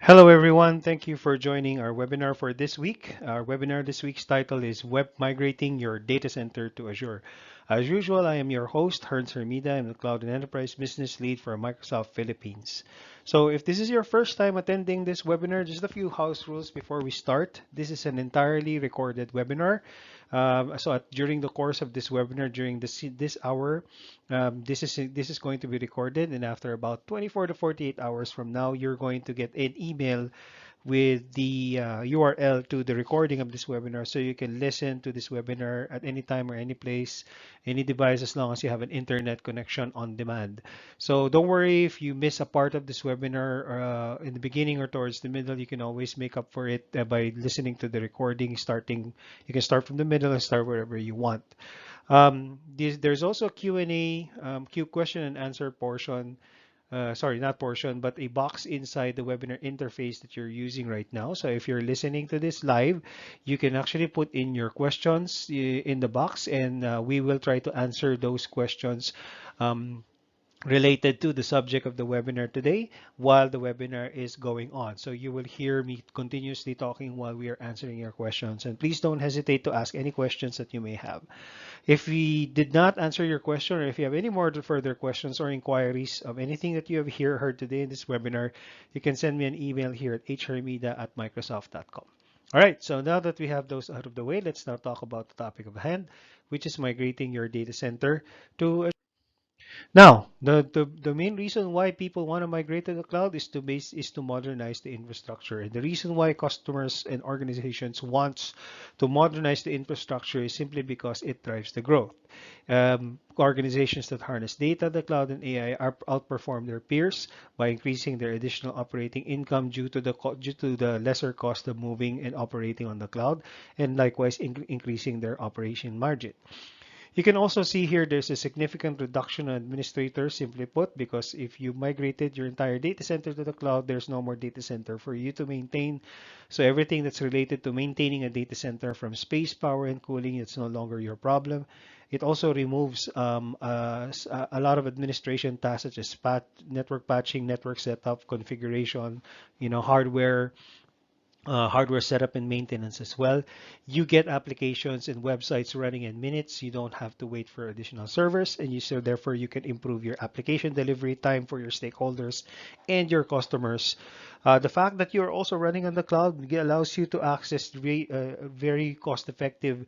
Hello everyone, thank you for joining our webinar for this week. Our webinar this week's title is Web Migrating Your Data Center to Azure. As usual, I am your host, Herns Hermida. I'm the Cloud and Enterprise Business Lead for Microsoft Philippines. So if this is your first time attending this webinar, just a few house rules before we start. This is an entirely recorded webinar. During the course of this webinar, during this hour, this is going to be recorded, and after about 24 to 48 hours from now, you're going to get an email with the URL to the recording of this webinar, so you can listen to this webinar at any time or any place, any device, as long as you have an internet connection on demand. So don't worry if you miss a part of this webinar in the beginning or towards the middle. You can always make up for it by listening to the recording. You can start from the middle and start wherever you want. There's also a Q&A, question and answer portion. Sorry, not portion, but a box inside the webinar interface that you're using right now. So if you're listening to this live, you can actually put in your questions in the box, and we will try to answer those questions related to the subject of the webinar today while the webinar is going on. So you will hear me continuously talking while we are answering your questions. And please don't hesitate to ask any questions that you may have. If we did not answer your question, or if you have any more further questions or inquiries of anything that you have heard today in this webinar, you can send me an email here at hrmida@microsoft.com. All right, so now that we have those out of the way, let's now talk about the topic of hand, which is migrating your data center to now, the main reason why people want to migrate to the cloud is to modernize the infrastructure. And the reason why customers and organizations wants to modernize the infrastructure is simply because it drives the growth. Organizations that harness data, the cloud, and AI outperform their peers by increasing their additional operating income due to the lesser cost of moving and operating on the cloud, and likewise increasing their operation margin. You can also see here there's a significant reduction in administrators, simply put, because if you migrated your entire data center to the cloud, there's no more data center for you to maintain. So everything that's related to maintaining a data center, from space, power, and cooling, it's no longer your problem. It also removes a lot of administration tasks such as network patching, network setup, configuration, hardware setup and maintenance as well. You get applications and websites running in minutes. You don't have to wait for additional servers, and therefore you can improve your application delivery time for your stakeholders and your customers. The fact that you're also running on the cloud allows you to access very cost-effective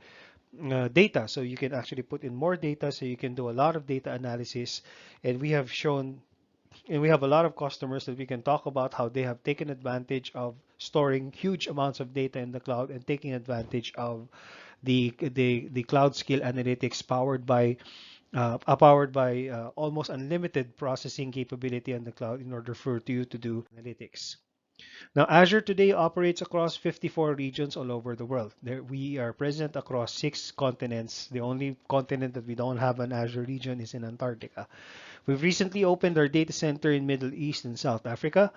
data. So you can actually put in more data, so you can do a lot of data analysis. And we have shown and we have a lot of customers that we can talk about how they have taken advantage of storing huge amounts of data in the cloud and taking advantage of the cloud scale analytics powered by almost unlimited processing capability on the cloud in order for you to do analytics. Now, Azure today operates across 54 regions all over the world. We are present across 6 continents. The only continent that we don't have an Azure region is in Antarctica. We've recently opened our data center in Middle East and South Africa.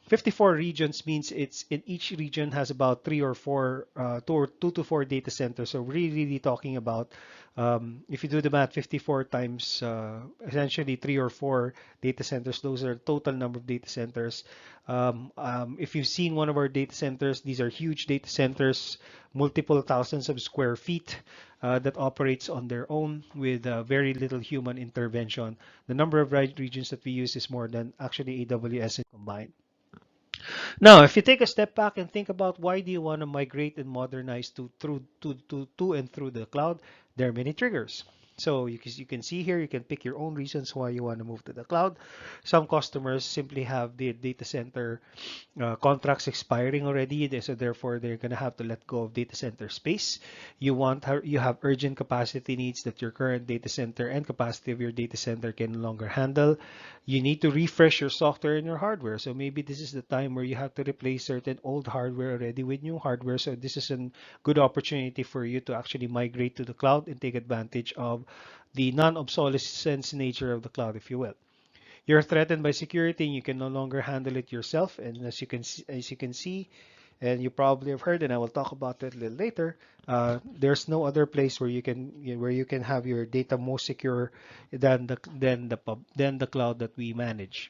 54 regions means it's in each region has about two to four data centers. So we're really talking about, if you do the math, 54 times essentially 3 or 4 data centers. Those are the total number of data centers. If you've seen one of our data centers, these are huge data centers, multiple thousands of square feet that operates on their own with very little human intervention. The number of regions that we use is more than actually AWS combined. Now, if you take a step back and think about why do you want to migrate and modernize to and through the cloud, there are many triggers. So you can see here, you can pick your own reasons why you want to move to the cloud. Some customers simply have the data center contracts expiring already, so therefore they're going to have to let go of data center space. You have urgent capacity needs that your current data center and capacity of your data center can no longer handle. You need to refresh your software and your hardware. So maybe this is the time where you have to replace certain old hardware already with new hardware. So this is a good opportunity for you to actually migrate to the cloud and take advantage of the non-obsolescence nature of the cloud, if you will. You're threatened by security and you can no longer handle it yourself. And as you can see, and you probably have heard, and I will talk about that a little later, there's no other place where you can have your data more secure than the cloud that we manage.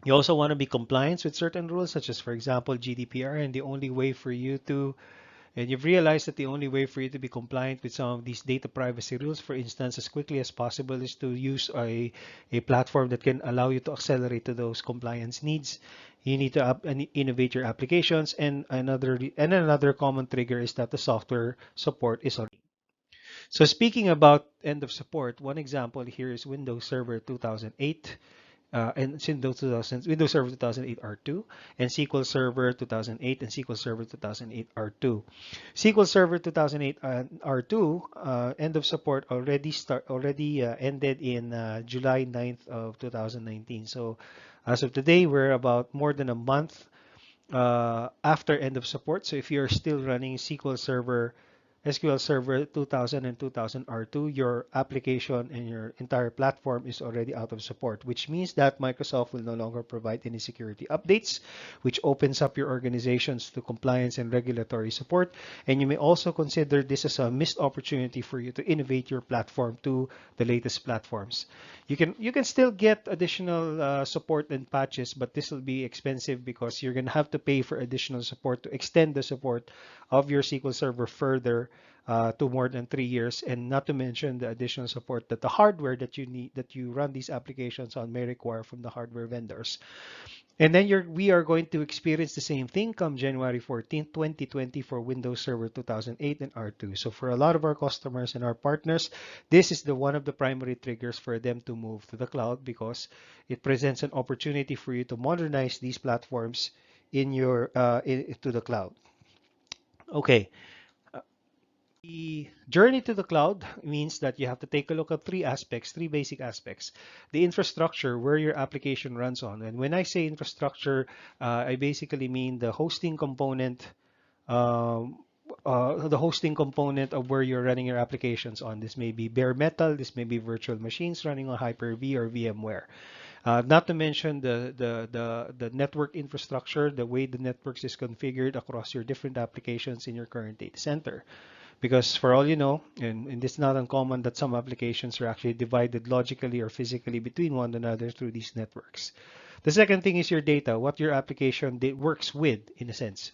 You also want to be compliant with certain rules, such as, for example, GDPR, and the only way for you to and you've realized that the only way for you to be compliant with some of these data privacy rules, for instance, as quickly as possible, is to use a platform that can allow you to accelerate to those compliance needs. You need to innovate your applications, and another common trigger is that the software support is on. So speaking about end of support, one example here is Windows Server 2008 and Windows Server 2008 R2 and SQL Server 2008 and SQL Server 2008 R2. SQL Server 2008 R2 end of support already ended in July 9th of 2019. So as of today, we're about more than a month after end of support. So if you're still running SQL Server 2000 and 2000 R2, your application and your entire platform is already out of support, which means that Microsoft will no longer provide any security updates, which opens up your organizations to compliance and regulatory support. And you may also consider this as a missed opportunity for you to innovate your platform to the latest platforms. You can still get additional support and patches, but this will be expensive because you're going to have to pay for additional support to extend the support of your SQL Server further to more than 3 years, and not to mention the additional support that the hardware that you need that you run these applications on may require from the hardware vendors. And then we are going to experience the same thing come January 14th, 2020 for Windows Server 2008 and R2. So for a lot of our customers and our partners, this is one of the primary triggers for them to move to the cloud because it presents an opportunity for you to modernize these platforms to the cloud. Okay. The journey to the cloud means that you have to take a look at three basic aspects. The infrastructure, where your application runs on. And when I say infrastructure, I basically mean um, the hosting component of where you're running your applications on. This may be bare metal, this may be virtual machines running on Hyper-V or VMware. Not to mention the network infrastructure, the way the networks is configured across your different applications in your current data center. Because for all you know, and it's not uncommon that some applications are actually divided logically or physically between one another through these networks. The second thing is your data, what your application works with, in a sense.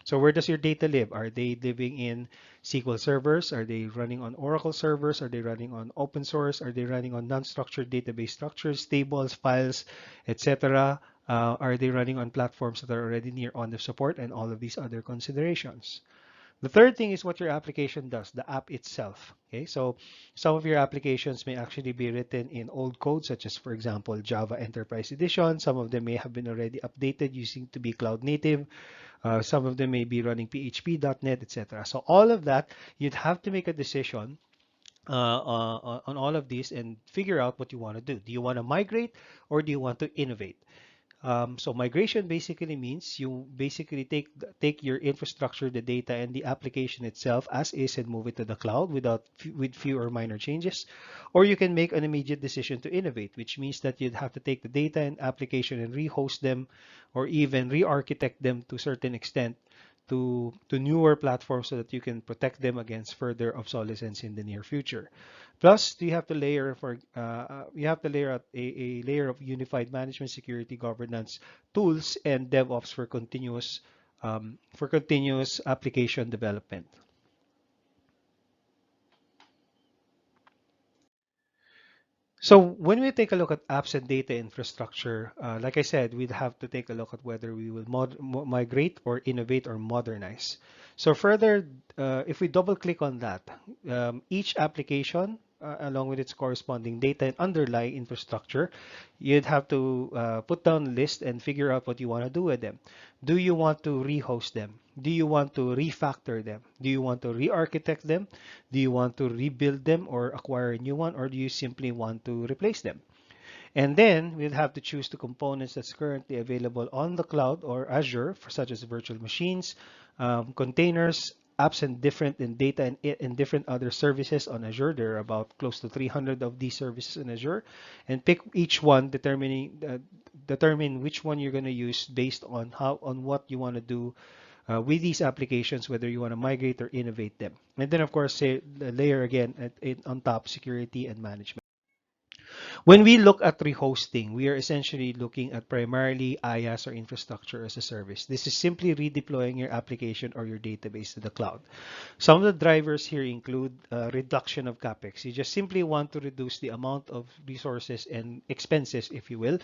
So where does your data live? Are they living in SQL servers? Are they running on Oracle servers? Are they running on open source? Are they running on non-structured database structures, tables, files, etc.? Are they running on platforms that are already near on the support, and all of these other considerations? The third thing is what your application does, the app itself. Okay, so some of your applications may actually be written in old code, such as, for example, Java Enterprise Edition. Some of them may have been already updated using to be cloud native. Some of them may be running PHP, .NET, etc. So all of that, you'd have to make a decision on all of these and figure out what you want to do. Do you want to migrate or do you want to innovate? So migration basically means you basically take your infrastructure, the data, and the application itself as is and move it to the cloud with few or minor changes. Or you can make an immediate decision to innovate, which means that you'd have to take the data and application and rehost them, or even re-architect them to a certain extent to newer platforms so that you can protect them against further obsolescence in the near future. Plus, you have to layer out a layer of unified management, security, governance tools, and DevOps for continuous application development. So when we take a look at apps and data infrastructure, like I said, we'd have to take a look at whether we will migrate or innovate or modernize. So further, if we double click on that, each application, along with its corresponding data and underlying infrastructure, you'd have to put down a list and figure out what you want to do with them. Do you want to rehost them? Do you want to refactor them? Do you want to re-architect them? Do you want to rebuild them or acquire a new one, or do you simply want to replace them? And then we'll have to choose the components that's currently available on the cloud or Azure, such as virtual machines, containers, apps, and different data and different other services on Azure. There are about close to 300 of these services in Azure, and pick each one, determine which one you're going to use based on what you want to do with these applications, whether you want to migrate or innovate them. And then, of course, say, layer again on top security and management. When we look at rehosting, we are essentially looking at primarily IaaS or infrastructure as a service. This is simply redeploying your application or your database to the cloud. Some of the drivers here include reduction of capex. You just simply want to reduce the amount of resources and expenses, if you will,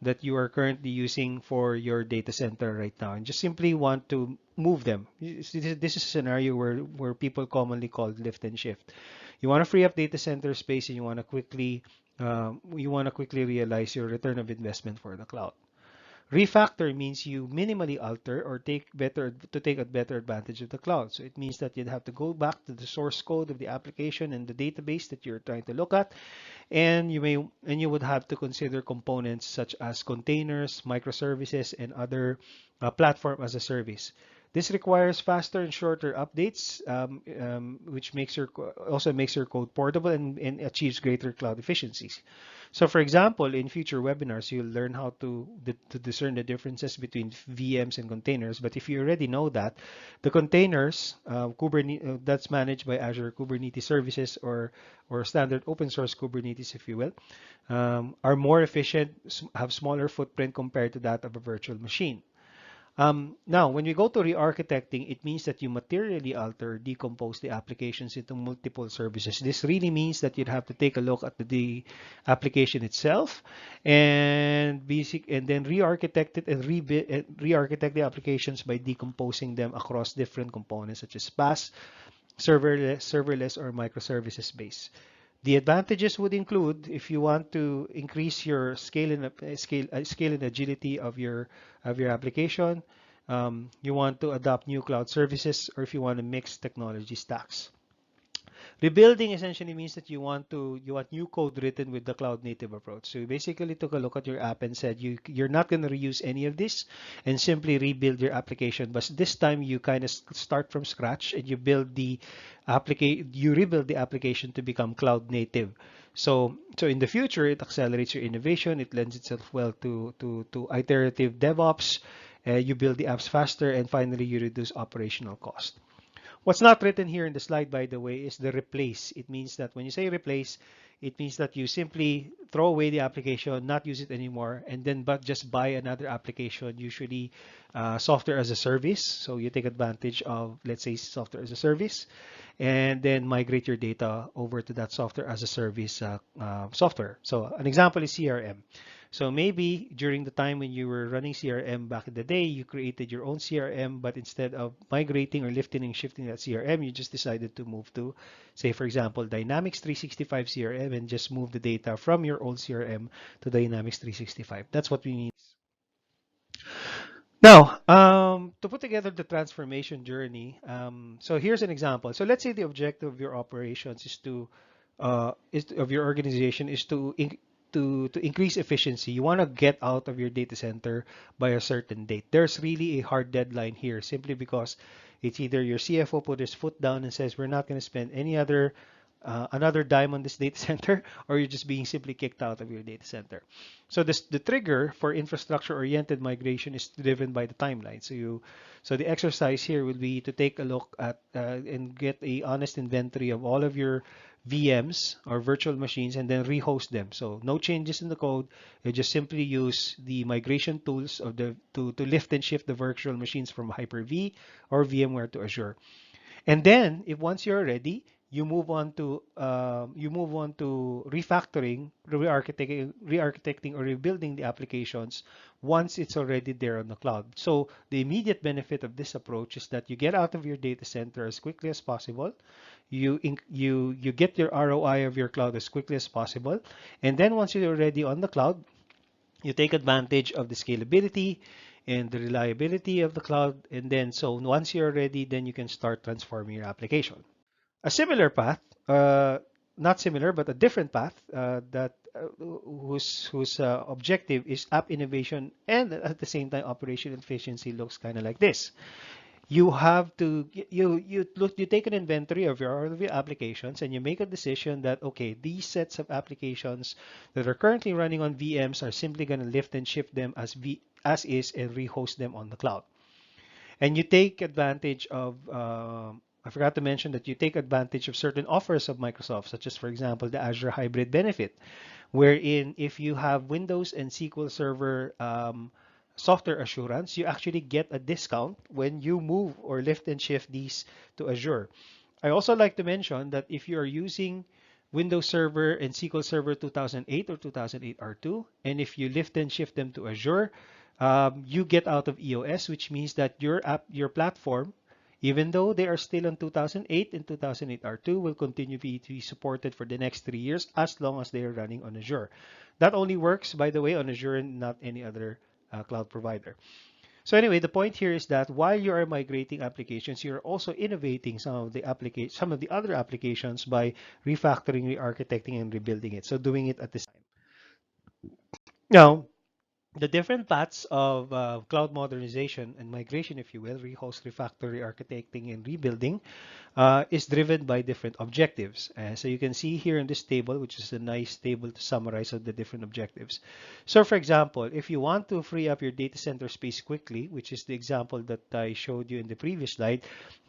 that you are currently using for your data center right now, and just simply want to move them. This is a scenario where people commonly call lift and shift. You want to free up data center space, and you want to quickly realize your return of investment for the cloud. Refactor means you minimally alter or take a better advantage of the cloud. So it means that you'd have to go back to the source code of the application and the database that you're trying to look at, and you would have to consider components such as containers, microservices, and other platform as a service. This requires faster and shorter updates, which also makes your code portable and achieves greater cloud efficiencies. So, for example, in future webinars, you'll learn how to discern the differences between VMs and containers. But if you already know that, the containers, Kubernetes, that's managed by Azure Kubernetes Services or standard open source Kubernetes, if you will, are more efficient, have smaller footprint compared to that of a virtual machine. Now, when we go to re-architecting, it means that you materially alter, decompose the applications into multiple services. This really means that you'd have to take a look at the application itself and then re-architect it and re-architect the applications by decomposing them across different components such as PaaS, serverless, or microservices based. The advantages would include if you want to increase your scale and agility of your application, you want to adopt new cloud services, or if you want to mix technology stacks. Rebuilding essentially means that you want new code written with the cloud native approach. So you basically took a look at your app and said you're not going to reuse any of this and simply rebuild your application. But this time you kind of start from scratch and you rebuild the application to become cloud native. So in the future, it accelerates your innovation. It lends itself well to iterative DevOps. You build the apps faster, and finally you reduce operational cost. What's not written here in the slide, by the way, is the replace. It means that when you say replace, it means that you simply throw away the application, not use it anymore, and then just buy another application, usually software as a service. So you take advantage of, let's say, software as a service, and then migrate your data over to that software as a service software. So an example is CRM. So maybe during the time when you were running CRM back in the day, you created your own CRM, but instead of migrating or lifting and shifting that CRM, you just decided to move to, say, for example, Dynamics 365 CRM and just move the data from your old CRM to Dynamics 365. That's what we need. Now, to put together the transformation journey, so here's an example. So let's say the objective of your operations of your organization is to increase efficiency. You want to get out of your data center by a certain date. There's really a hard deadline here simply because it's either your CFO put his foot down and says we're not going to spend another dime on this data center, or you're just being simply kicked out of your data center. So the trigger for infrastructure-oriented migration is driven by the timeline. So the exercise here will be to take a look at and get a honest inventory of all of your VMs or virtual machines and then rehost them. So no changes in the code. You just simply use the migration tools to lift and shift the virtual machines from Hyper-V or VMware to Azure. And then, if once you're ready, you move on to refactoring, re-architecting, or rebuilding the applications once it's already there on the cloud. So the immediate benefit of this approach is that you get out of your data center as quickly as possible. You get your ROI of your cloud as quickly as possible, and then once you're already on the cloud, you take advantage of the scalability and the reliability of the cloud, and then so once you're ready, then you can start transforming your application. A similar path, not similar, but a different path whose objective is app innovation and at the same time operation efficiency looks kind of like this. You have to you take an inventory of your applications and you make a decision that okay, these sets of applications that are currently running on VMs are simply going to lift and shift them as is and rehost them on the cloud. And you take advantage of I forgot to mention that you take advantage of certain offers of Microsoft, such as, for example, the Azure Hybrid benefit, wherein if you have Windows and SQL Server software assurance, you actually get a discount when you move or lift and shift these to Azure. I also like to mention that if you are using Windows Server and SQL Server 2008 or 2008 R2, and if you lift and shift them to Azure, you get out of EOS, which means that your platform, even though they are still on 2008 and 2008 R2, will continue to be supported for the next 3 years as long as they are running on Azure. That only works, by the way, on Azure and not any other cloud provider. So anyway, the point here is that while you are migrating applications, you're also innovating some of the other applications by refactoring, re-architecting, and rebuilding it. So doing it at this time. Now, the different paths of cloud modernization and migration, if you will, rehost, refactor, re-architecting, and rebuilding, is driven by different objectives. So you can see here in this table, which is a nice table to summarize of the different objectives. So for example, if you want to free up your data center space quickly, which is the example that I showed you in the previous slide,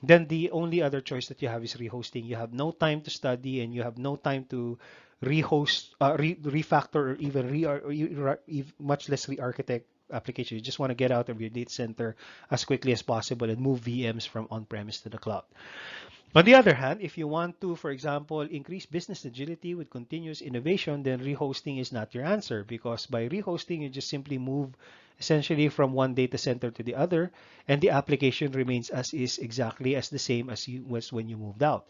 then the only other choice that you have is rehosting. You have no time to study and you have no time to refactor, or even much less re-architect application. You just want to get out of your data center as quickly as possible and move VMs from on-premise to the cloud. On the other hand, if you want to, for example, increase business agility with continuous innovation, then rehosting is not your answer, because by rehosting, you just simply move essentially from one data center to the other, and the application remains as is, exactly as the same as you was when you moved out.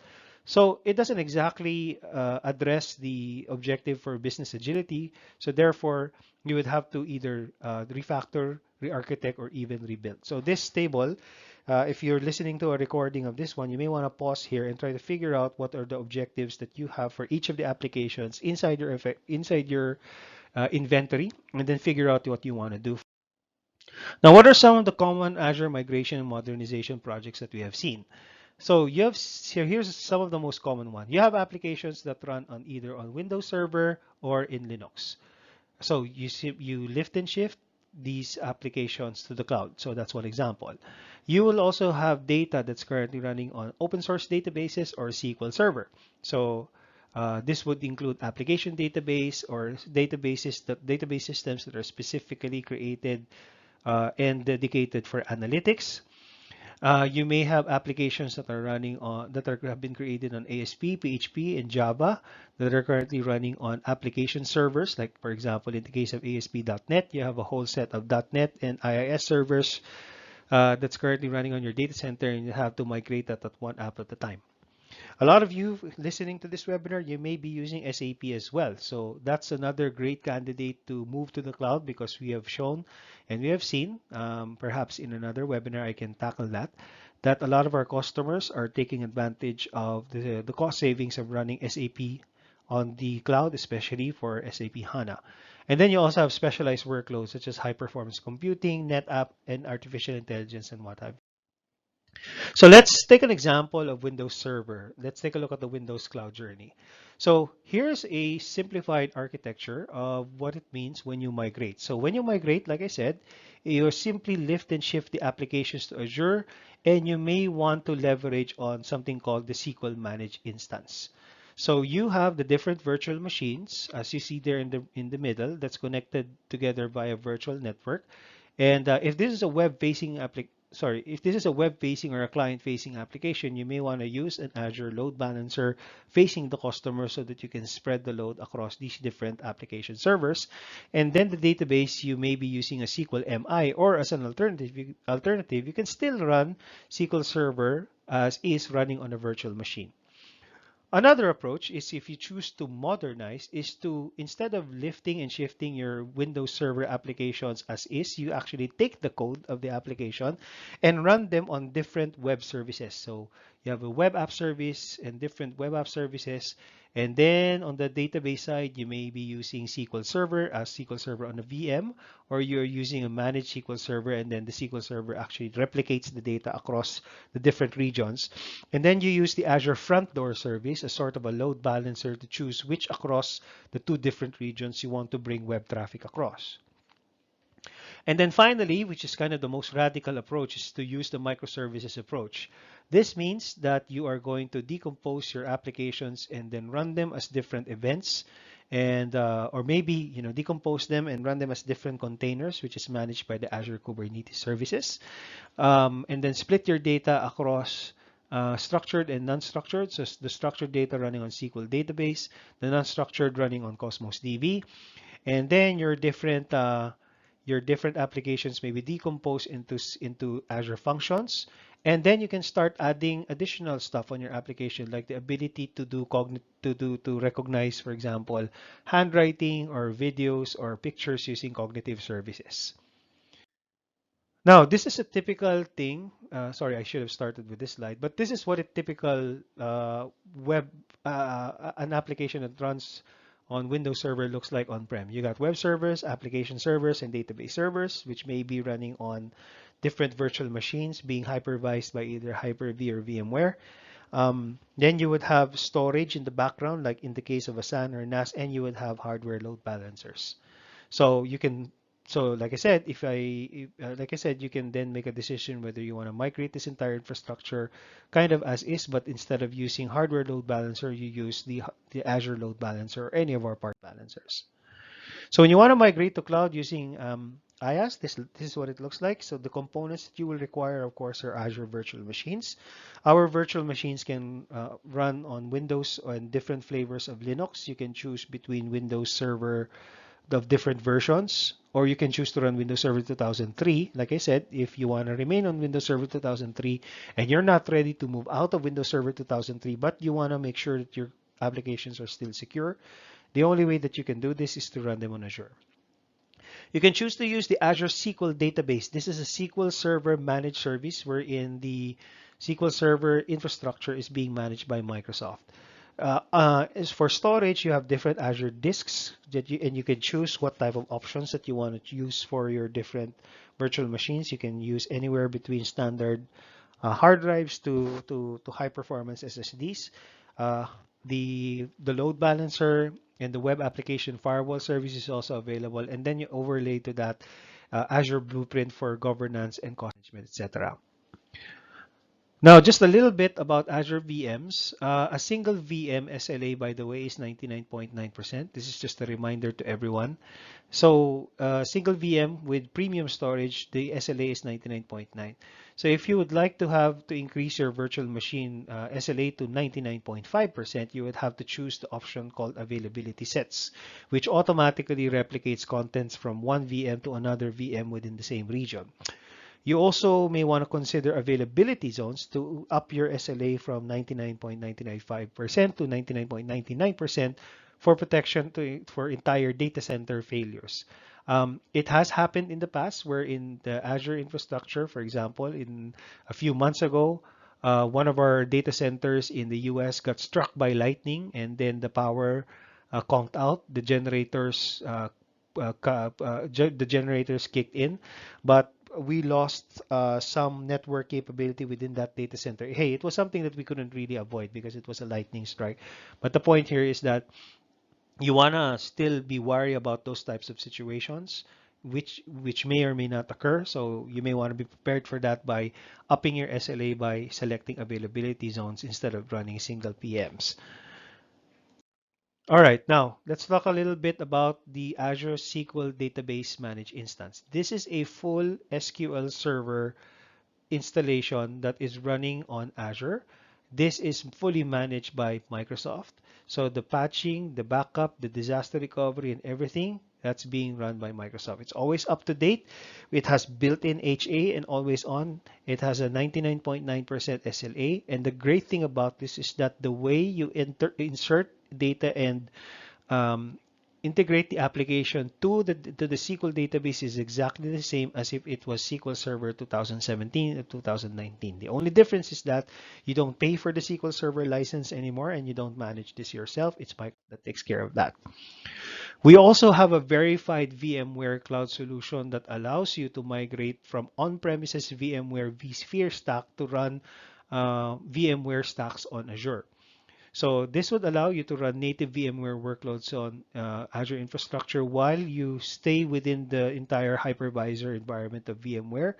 So it doesn't exactly address the objective for business agility. So therefore, you would have to either refactor, re-architect, or even rebuild. So this table, if you're listening to a recording of this one, you may want to pause here and try to figure out what are the objectives that you have for each of the applications inside your inventory, and then figure out what you want to do. Now, what are some of the common Azure migration and modernization projects that we have seen? So here's some of the most common one. You have applications that run on either on Windows Server or in Linux. So you lift and shift these applications to the cloud. So that's one example. You will also have data that's currently running on open source databases or SQL Server. So this would include application database or database systems that are specifically created and dedicated for analytics. You may have applications that are running on have been created on ASP, PHP, and Java that are currently running on application servers. Like for example, in the case of ASP.NET, you have a whole set of .NET and IIS servers that's currently running on your data center, and you have to migrate that at one app at a time. A lot of you listening to this webinar, you may be using SAP as well. So that's another great candidate to move to the cloud, because we have shown and we have seen, perhaps in another webinar I can tackle that a lot of our customers are taking advantage of the cost savings of running SAP on the cloud, especially for SAP HANA. And then you also have specialized workloads such as high performance computing, NetApp, and artificial intelligence and what have you. So let's take an example of Windows Server. Let's take a look at the Windows Cloud journey. So here's a simplified architecture of what it means when you migrate. So when you migrate, like I said, you simply lift and shift the applications to Azure, and you may want to leverage on something called the SQL Managed Instance. So you have the different virtual machines, as you see there in the middle, that's connected together by a virtual network. And if this is a web-facing if this is a web-facing or a client-facing application, you may want to use an Azure load balancer facing the customer so that you can spread the load across these different application servers. And then the database, you may be using a SQL MI, or as an alternative, you can still run SQL Server as is running on a virtual machine. Another approach is, if you choose to modernize, is to, instead of lifting and shifting your Windows Server applications as is, you actually take the code of the application and run them on different web services. So you have a web app service and different web app services. And then on the database side, you may be using SQL Server as SQL Server on a VM, or you're using a managed SQL Server, and then the SQL Server actually replicates the data across the different regions. And then you use the Azure Front Door service as sort of a load balancer to choose which across the two different regions you want to bring web traffic across. And then finally, which is kind of the most radical approach, is to use the microservices approach. This means that you are going to decompose your applications and then run them as different events, and or maybe decompose them and run them as different containers, which is managed by the Azure Kubernetes services, and then split your data across structured and non-structured. So the structured data running on SQL database, the non-structured running on Cosmos DB, and then your different applications may be decomposed into Azure functions, and then you can start adding additional stuff on your application, like the ability to do to recognize, for example, handwriting or videos or pictures using cognitive services. Now, this is a typical thing. Sorry, I should have started with this slide, but this is what a typical an application that runs on Windows Server looks like on-prem. You got web servers, application servers, and database servers, which may be running on different virtual machines being hypervised by either Hyper-V or VMware. Then you would have storage in the background, like in the case of a SAN or NAS, and you would have hardware load balancers. So you can, so like I said, like I said, you can then make a decision whether you want to migrate this entire infrastructure kind of as is, but instead of using hardware load balancer, you use the Azure load balancer or any of our part balancers. So when you want to migrate to cloud using IaaS, this is what it looks like. So the components that you will require, of course, are Azure virtual machines. Our virtual machines can run on Windows and different flavors of Linux. You can choose between Windows Server of different versions, or you can choose to run Windows Server 2003. Like I said, if you want to remain on Windows Server 2003 and you're not ready to move out of Windows Server 2003, but you want to make sure that your applications are still secure, the only way that you can do this is to run them on Azure. You can choose to use the Azure SQL database. This is a SQL Server managed service wherein the SQL Server infrastructure is being managed by Microsoft. As for storage, you have different Azure disks and you can choose what type of options that you want to use for your different virtual machines. You can use anywhere between standard hard drives to high performance SSDs. Uh, the load balancer and the web application firewall service is also available, and then you overlay to that Azure Blueprint for governance and cost management, etc. Now, just a little bit about Azure VMs. A single VM SLA, by the way, is 99.9%. This is just a reminder to everyone. So, single VM with premium storage, the SLA is 99.9. So, if you would like to have to increase your virtual machine SLA to 99.5%, you would have to choose the option called availability sets, which automatically replicates contents from one VM to another VM within the same region. You also may want to consider availability zones to up your SLA from 99.995% to 99.99% for protection for entire data center failures. It has happened in the past where in the Azure infrastructure, for example, in a few months ago, one of our data centers in the US got struck by lightning, and then the power conked out. The generators kicked in, but we lost some network capability within that data center. Hey, it was something that we couldn't really avoid because it was a lightning strike. But the point here is that you wanna still be wary about those types of situations, which may or may not occur. So you may want to be prepared for that by upping your SLA by selecting availability zones instead of running single PMs. All right, now let's talk a little bit about the Azure SQL Database Managed Instance. This is a full SQL Server installation that is running on Azure. This is fully managed by Microsoft. So the patching, the backup, the disaster recovery, and everything that's being run by Microsoft. It's always up to date. It has built-in HA and always on. It has a 99.9% SLA. And the great thing about this is that the way you insert data and um, integrate the application to the SQL database is exactly the same as if it was SQL Server 2017 or 2019. The only difference is that you don't pay for the SQL Server license anymore and you don't manage this yourself. It's Microsoft that takes care of that. We also have a verified VMware cloud solution that allows you to migrate from on-premises VMware vSphere stack to run VMware stacks on Azure. So this would allow you to run native VMware workloads on Azure infrastructure while you stay within the entire hypervisor environment of VMware,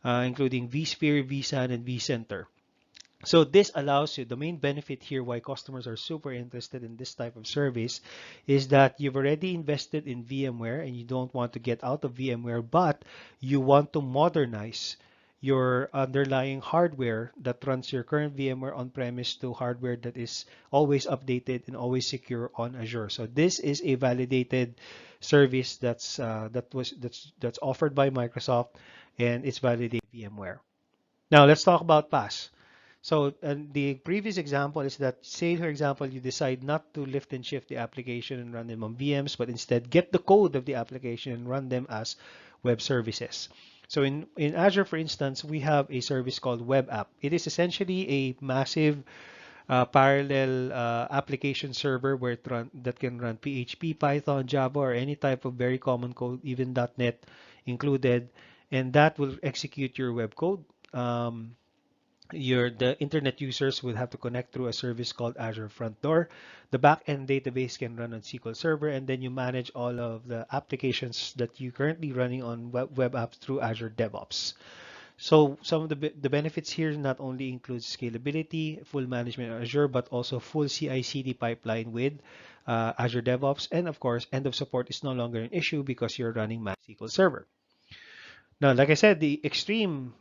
including vSphere, vSAN, and vCenter. So this allows you, the main benefit here why customers are super interested in this type of service is that you've already invested in VMware and you don't want to get out of VMware, but you want to modernize your underlying hardware that runs your current VMware on-premise to hardware that is always updated and always secure on Azure. So this is a validated service that's offered by Microsoft, and it's validated VMware. Now let's talk about PaaS. So the previous example is that, say, for example, you decide not to lift and shift the application and run them on VMs, but instead get the code of the application and run them as web services. So in Azure, for instance, we have a service called Web App. It is essentially a massive parallel application server that can run PHP, Python, Java, or any type of very common code, even .NET included, and that will execute your web code. The internet users will have to connect through a service called Azure Front Door. The backend database can run on SQL Server, and then you manage all of the applications that you currently running on web apps through Azure DevOps. So some of the benefits here not only include scalability, full management on Azure, but also full CI/CD pipeline with Azure DevOps, and of course, end of support is no longer an issue because you're running MySQL Server. Now, like I said, the extreme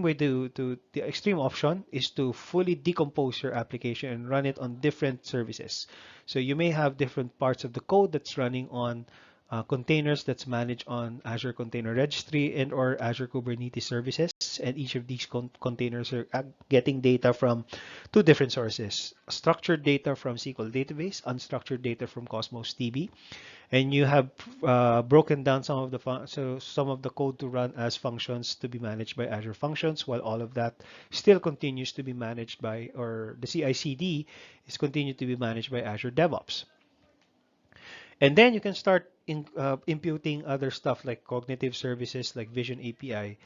way to the extreme option is to fully decompose your application and run it on different services. So you may have different parts of the code that's running on containers that's managed on Azure Container Registry and or Azure Kubernetes services, and each of these containers are getting data from two different sources: structured data from SQL database, unstructured data from Cosmos DB, and you have broken down some of the code to run as functions to be managed by Azure Functions, while all of that still continues to be managed by, or the CI/CD is continued to be managed by Azure DevOps. And then you can start imputing other stuff like cognitive services like Vision API.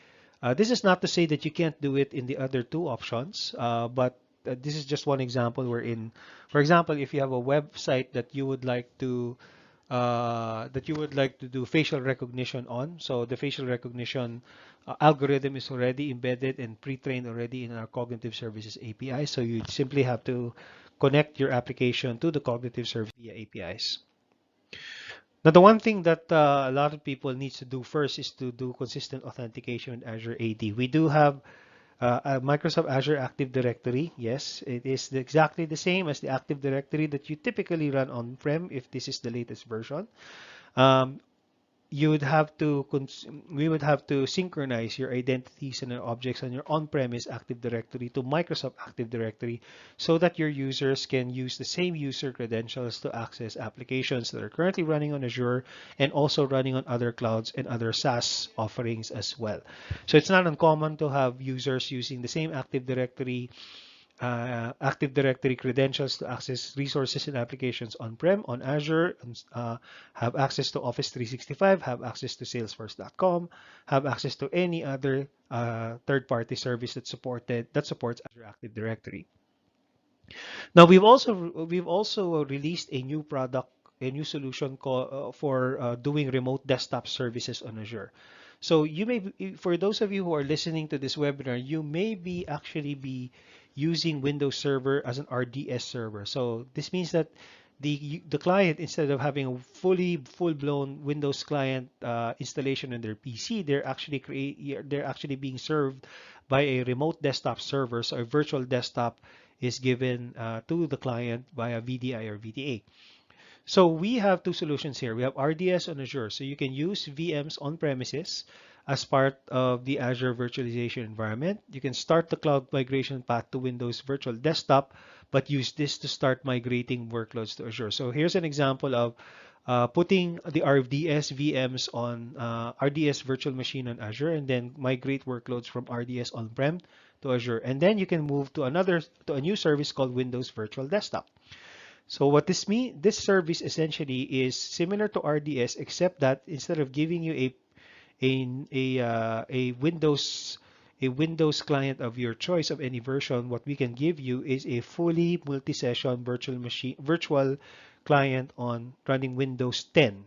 This is not to say that you can't do it in the other two options, but this is just one example wherein, for example, if you have a website that you would like to do facial recognition on. So the facial recognition algorithm is already embedded and pre-trained already in our Cognitive Services API. So you simply have to connect your application to the Cognitive Service via APIs. Now, the one thing that a lot of people need to do first is to do consistent authentication with Azure AD. We do have a Microsoft Azure Active Directory. Yes, it is exactly the same as the Active Directory that you typically run on-prem if this is the latest version. We would have to synchronize your identities and objects on your on-premise Active Directory to Microsoft Active Directory so that your users can use the same user credentials to access applications that are currently running on Azure and also running on other clouds and other SaaS offerings as well. So it's not uncommon to have users using the same Active Directory credentials to access resources and applications on-prem, on Azure, have access to Office 365, have access to Salesforce.com, have access to any other third-party service that supports Azure Active Directory. Now we've also released a new product, a new solution for doing remote desktop services on Azure. So for those of you who are listening to this webinar, you may actually be using Windows Server as an RDS server. So this means that the client, instead of having a full-blown Windows client installation on their PC, they're actually being served by a remote desktop server. So a virtual desktop is given to the client via VDI or VDA. So we have two solutions here. We have RDS on Azure. So you can use VMs on premises as part of the Azure virtualization environment. You can start the cloud migration path to Windows Virtual Desktop, but use this to start migrating workloads to Azure. So here's an example of putting the RDS VMs on RDS virtual machine on Azure, and then migrate workloads from RDS on-prem to Azure. And then you can move to a new service called Windows Virtual Desktop. So what this means, this service essentially is similar to RDS, except that instead of giving you a a Windows client of your choice of any version, what we can give you is a fully multi-session virtual client on running Windows 10.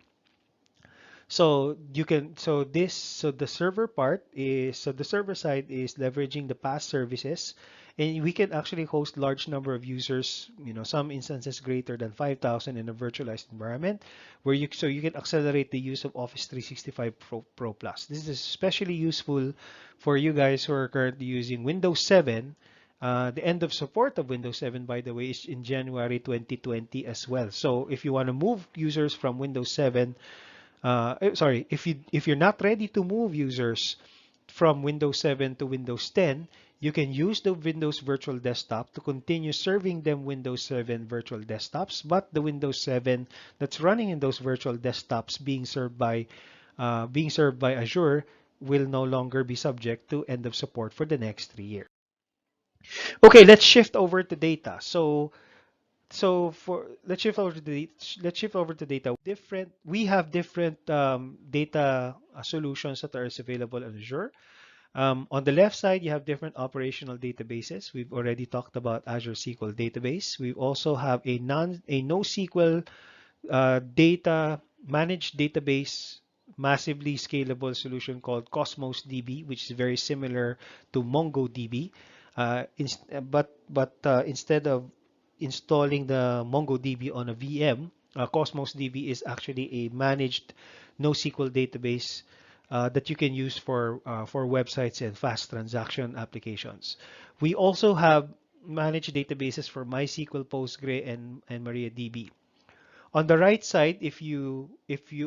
So you can so the server part is the server side is leveraging the past services, and we can actually host large number of users, some instances greater than 5,000 in a virtualized environment where you can accelerate the use of Office 365 Pro Plus. This is especially useful for you guys who are currently using Windows 7. The end of support of Windows 7, by the way, is in January 2020 as well. So if you want to move users from Windows 7, sorry, if you're not ready to move users from Windows 7 to Windows 10, you can use the Windows Virtual Desktop to continue serving them Windows 7 virtual desktops, but the Windows 7 that's running in those virtual desktops being served by Azure will no longer be subject to end of support for the next 3 years. Okay, let's shift over to data. So for let's shift over to data. We have different data solutions that are available on Azure. On the left side, you have different operational databases. We've already talked about Azure SQL Database. We also have a NoSQL data managed database, massively scalable solution called Cosmos DB, which is very similar to MongoDB. Instead of installing the MongoDB on a VM, Cosmos DB is actually a managed NoSQL database that you can use for websites and fast transaction applications. We also have managed databases for MySQL, Postgre, and MariaDB. On the right side, if you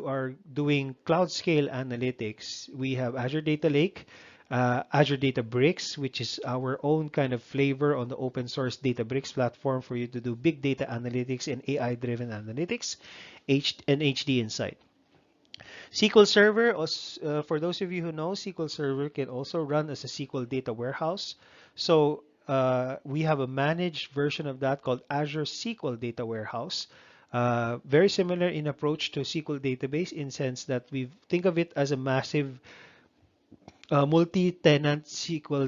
are doing cloud scale analytics, we have Azure Data Lake, Azure Databricks, which is our own kind of flavor on the open source Databricks platform for you to do big data analytics and AI-driven analytics, and HD Insight. SQL Server, for those of you who know, SQL Server can also run as a SQL data warehouse. So we have a managed version of that called Azure SQL Data Warehouse. Very similar in approach to SQL database in sense that we think of it as a massive multi-tenant SQL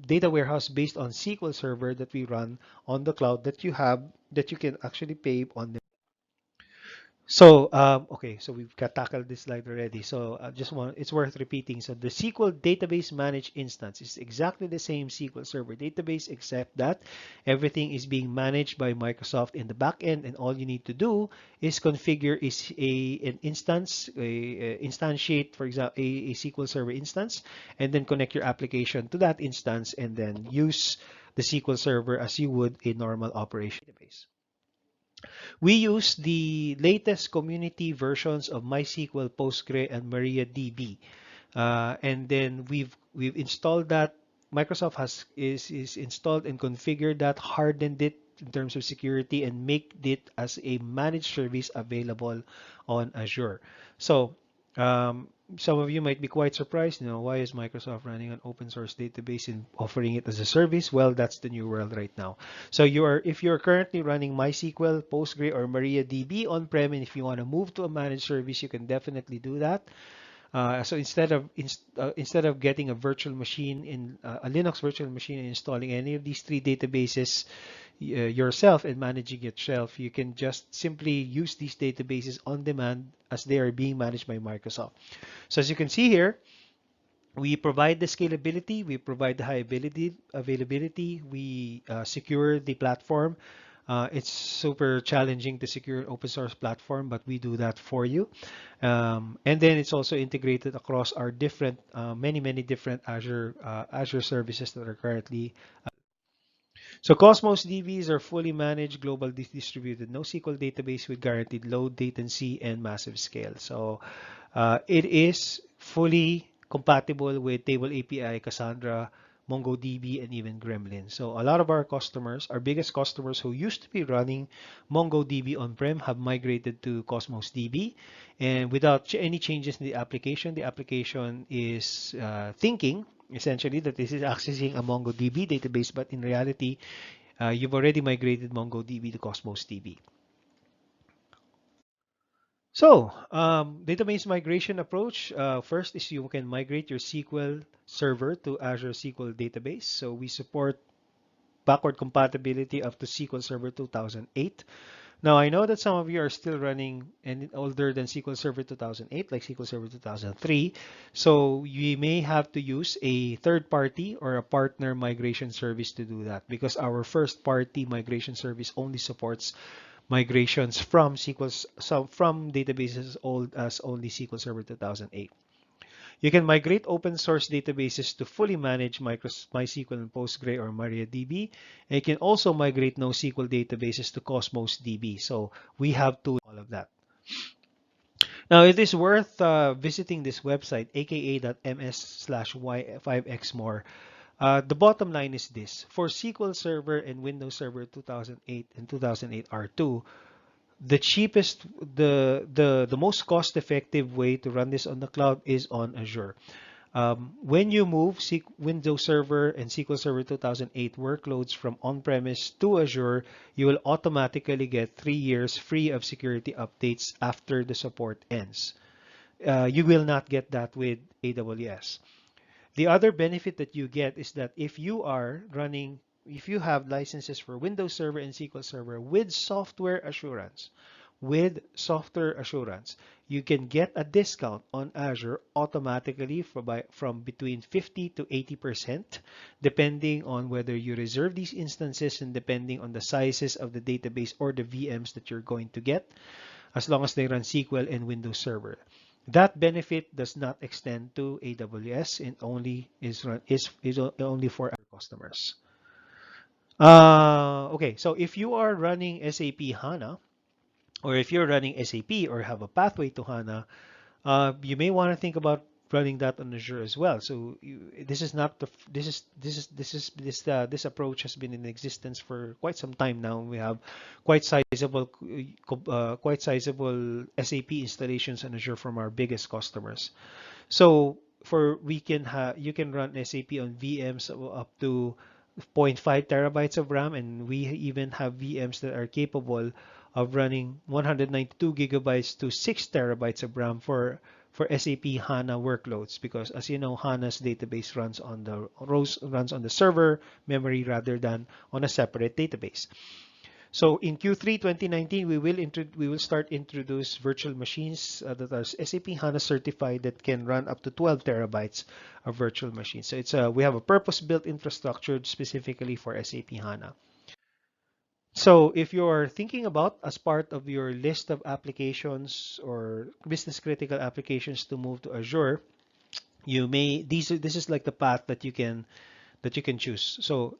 data warehouse based on SQL Server that we run on the cloud that you can actually pay on. So, okay, so we've tackled this slide already. So, it's worth repeating. So, the SQL database managed instance is exactly the same SQL Server database, except that everything is being managed by Microsoft in the back end, and all you need to do is configure an instance, instantiate, for example, a SQL Server instance, and then connect your application to that instance, and then use the SQL Server as you would a normal operation database. We use the latest community versions of MySQL, Postgre, and MariaDB, and then we've installed that. Microsoft is installed and configured that, hardened it in terms of security, and make it as a managed service available on Azure. So some of you might be quite surprised, why is Microsoft running an open source database and offering it as a service? Well, that's the new world right now. So if you're currently running MySQL, Postgre, or MariaDB on-prem, and if you want to move to a managed service, you can definitely do that. So instead of getting a virtual machine a Linux virtual machine and installing any of these three databases yourself and managing it yourself, you can just simply use these databases on demand as they are being managed by Microsoft. So as you can see here, we provide the scalability, we provide the high availability, we secure the platform. It's super challenging to secure an open source platform, but we do that for you. And then it's also integrated across our many different Azure services that are currently. So Cosmos DBs are fully managed, global distributed NoSQL database with guaranteed low latency and massive scale. So it is fully compatible with Table API, Cassandra, MongoDB, and even Gremlin. So a lot of our biggest customers who used to be running MongoDB on-prem have migrated to Cosmos DB, and without any changes in the application is thinking essentially that this is accessing a MongoDB database, but in reality, you've already migrated MongoDB to Cosmos DB. Database migration approach. First is you can migrate your SQL server to Azure SQL Database. So we support backward compatibility up to SQL Server 2008. Now, I know that some of you are still running and older than SQL Server 2008, like SQL Server 2003. So you may have to use a third party or a partner migration service to do that because our first party migration service only supports migrations from from databases as old as only SQL Server 2008. You can migrate open source databases to fully manage MySQL and Postgre or MariaDB. And you can also migrate NoSQL databases to Cosmos DB. So we have to all of that. Now it is worth visiting this website, aka.ms/y5xmore. The bottom line is this. For SQL Server and Windows Server 2008 and 2008 R2, the cheapest, the most cost-effective way to run this on the cloud is on Azure. When you move Windows Server and SQL Server 2008 workloads from on-premise to Azure, you will automatically get 3 years free of security updates after the support ends. You will not get that with AWS. The other benefit that you get is that if you have licenses for Windows Server and SQL Server with software assurance, you can get a discount on Azure automatically from between 50 to 80%, depending on whether you reserve these instances and depending on the sizes of the database or the VMs that you're going to get, as long as they run SQL and Windows Server. That benefit does not extend to AWS and is only for our customers. Okay, so if you are running SAP HANA, or if you're running SAP or have a pathway to HANA, you may want to think about running that on Azure as well. So this is not the this approach has been in existence for quite some time now. We have quite sizable SAP installations on Azure from our biggest customers. So you can run SAP on VMs up to zero point 0.5 terabytes of RAM, and we even have VMs that are capable of running 192 gigabytes to 6 terabytes of RAM for SAP HANA workloads, because as you know, HANA's database runs on the server memory rather than on a separate database. So in Q3 2019, we will start introduce virtual machines that are SAP HANA certified that can run up to 12 terabytes of virtual machines. So we have a purpose-built infrastructure specifically for SAP HANA. So if you're thinking about, as part of your list of applications or business critical applications to move to Azure, this is like the path that you can choose. So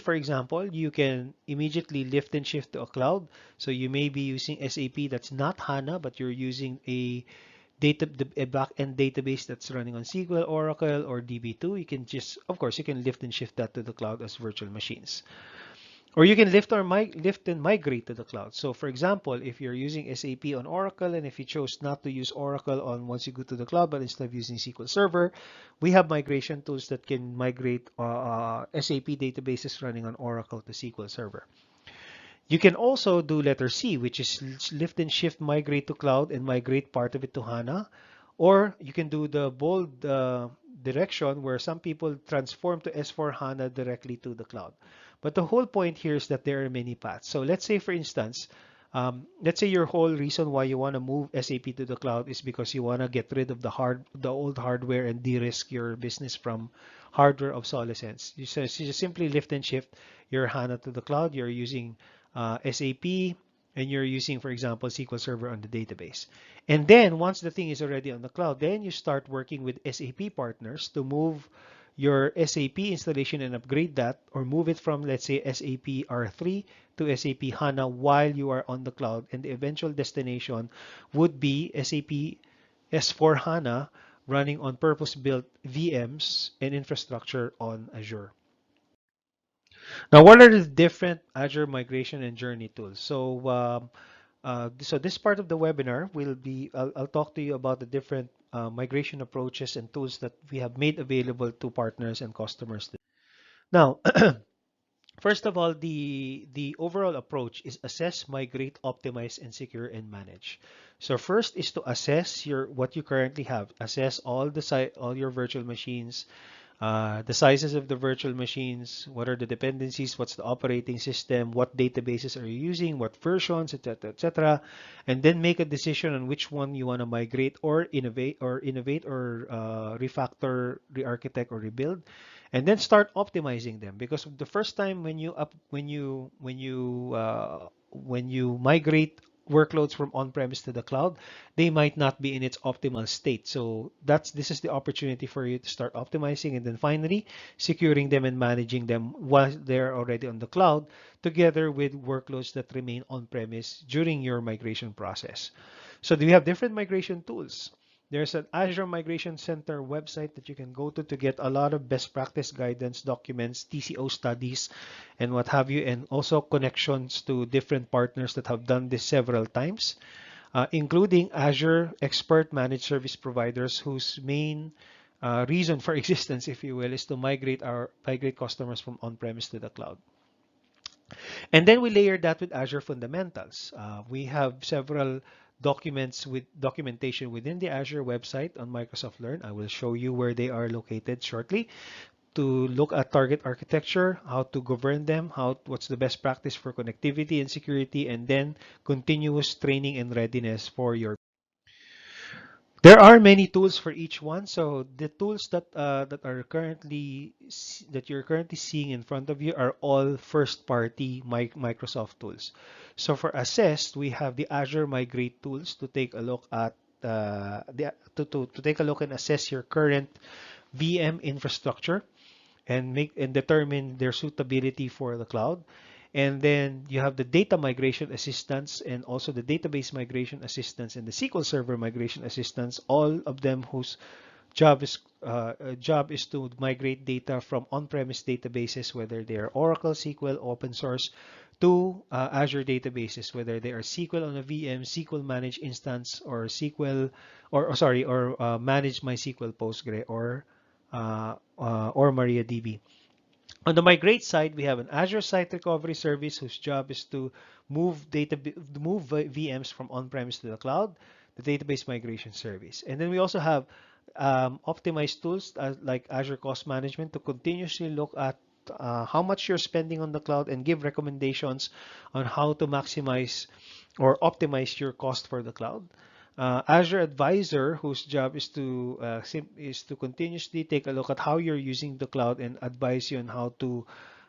for example, you can immediately lift and shift to a cloud. So you may be using SAP that's not HANA, but you're using a back-end database that's running on SQL, Oracle, or DB2. Of course, you can lift and shift that to the cloud as virtual machines. Or you can lift and migrate to the cloud. So for example, if you're using SAP on Oracle, and if you chose not to use Oracle once you go to the cloud, but instead of using SQL Server, we have migration tools that can migrate SAP databases running on Oracle to SQL Server. You can also do letter C, which is lift and shift migrate to cloud and migrate part of it to HANA. Or you can do the bold direction where some people transform to S4 HANA directly to the cloud. But the whole point here is that there are many paths. So let's say, for instance, let's say your whole reason why you want to move SAP to the cloud is because you want to get rid of the old hardware and de-risk your business from hardware obsolescence. You just simply lift and shift your HANA to the cloud. You're using SAP, and you're using, for example, SQL Server on the database. And then once the thing is already on the cloud, then you start working with SAP partners to move your SAP installation and upgrade that, or move it from, let's say, SAP R3 to SAP HANA while you are on the cloud. And the eventual destination would be SAP S4 HANA running on purpose-built VMs and infrastructure on Azure. Now, what are the different Azure migration and journey tools? So this part of the webinar I'll talk to you about the different migration approaches and tools that we have made available to partners and customers. Now, First of all, the overall approach is assess, migrate, optimize, and secure and manage. So first is to assess your what you currently have. Assess all your virtual machines, the sizes of the virtual machines, what are the dependencies, what's the operating system, what databases are you using, what versions, etc., etc., and then make a decision on which one you want to migrate or innovate or refactor, re-architect, or rebuild, and then start optimizing them. Because the first time when you migrate workloads from on-premise to the cloud, they might not be in its optimal state. So this is the opportunity for you to start optimizing, and then finally securing them and managing them while they're already on the cloud, together with workloads that remain on-premise during your migration process. So do we have different migration tools? There's an Azure Migration Center website that you can go to get a lot of best practice guidance documents, TCO studies, and what have you, and also connections to different partners that have done this several times, including Azure expert managed service providers whose main reason for existence, if you will, is to migrate customers from on-premise to the cloud. And then we layer that with Azure Fundamentals. We have several documents with documentation within the Azure website on Microsoft Learn. I will show you where they are located shortly, to look at target architecture, how to govern them, what's the best practice for connectivity and security, and then continuous training and readiness for your. There are many tools for each one. So the tools that you're currently seeing in front of you are all first-party Microsoft tools. So for assessed, we have the Azure Migrate tools to take a look at to take a look and assess your current VM infrastructure and determine their suitability for the cloud. And then you have the data migration assistance and also the database migration assistance and the SQL Server migration assistance, all of them whose job is to migrate data from on-premise databases, whether they are Oracle, SQL, open source, to Azure databases, whether they are SQL on a VM, SQL managed instance, or SQL, or managed MySQL, Postgre, or MariaDB. On the migrate side, we have an Azure Site Recovery service whose job is to move VMs from on-premise to the cloud, the database migration service. And then we also have optimized tools like Azure Cost Management to continuously look at how much you're spending on the cloud and give recommendations on how to maximize or optimize your cost for the cloud. Azure Advisor, whose job is to continuously take a look at how you're using the cloud and advise you on how to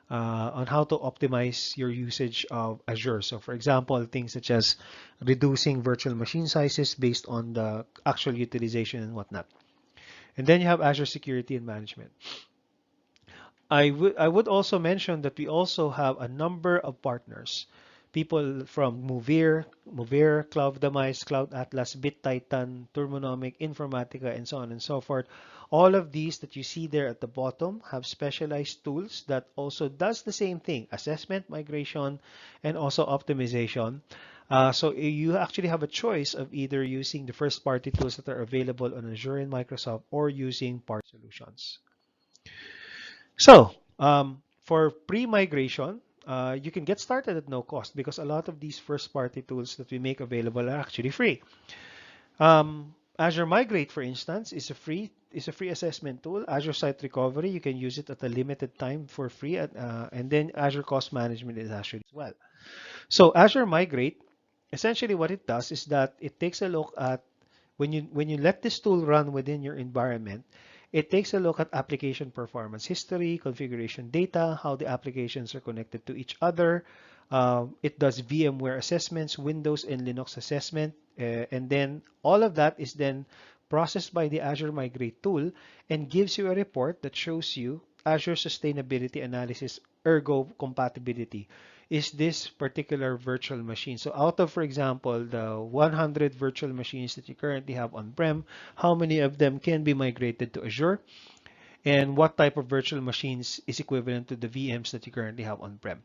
optimize your usage of Azure. So, for example, things such as reducing virtual machine sizes based on the actual utilization and whatnot. And then you have Azure Security and Management. I would also mention that we also have a number of partners, people from Movir, Cloud Demise, Cloud Atlas, BitTitan, Turbonomic, Informatica, and so on and so forth. All of these that you see there at the bottom have specialized tools that also does the same thing: assessment, migration, and also optimization. So you actually have a choice of either using the first-party tools that are available on Azure and Microsoft, or using part solutions. So, for pre-migration, you can get started at no cost because a lot of these first-party tools that we make available are actually free. Azure Migrate, for instance, is a free assessment tool. Azure Site Recovery, you can use it at a limited time for free, and then Azure Cost Management is Azure as well. So Azure Migrate, essentially what it does is that it takes a look at when you let this tool run within your environment, it takes a look at application performance history, configuration data, how the applications are connected to each other. It does VMware assessments, Windows and Linux assessment, and then all of that is then processed by the Azure Migrate tool and gives you a report that shows you Azure Sustainability Analysis, ergo compatibility. Is this particular virtual machine? So out of, for example, the 100 virtual machines that you currently have on-prem, how many of them can be migrated to Azure? And what type of virtual machines is equivalent to the VMs that you currently have on-prem?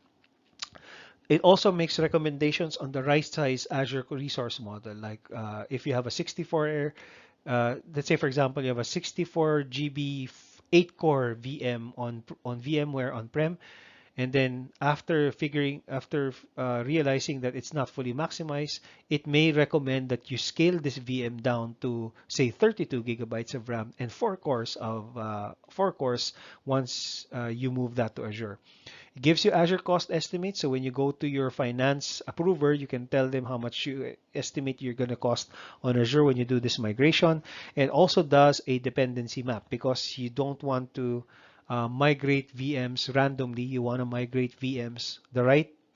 It also makes recommendations on the right size Azure resource model. Like if you have a 64, let's say for example, you have a 64 GB 8-core VM on VMware on-prem, And then after realizing that it's not fully maximized, it may recommend that you scale this VM down to say 32 gigabytes of RAM and 4 cores once you move that to Azure. It gives you Azure cost estimates. So when you go to your finance approver, you can tell them how much you estimate you're going to cost on Azure when you do this migration. And also does a dependency map because you don't want to migrate VMs randomly. You want to migrate VMs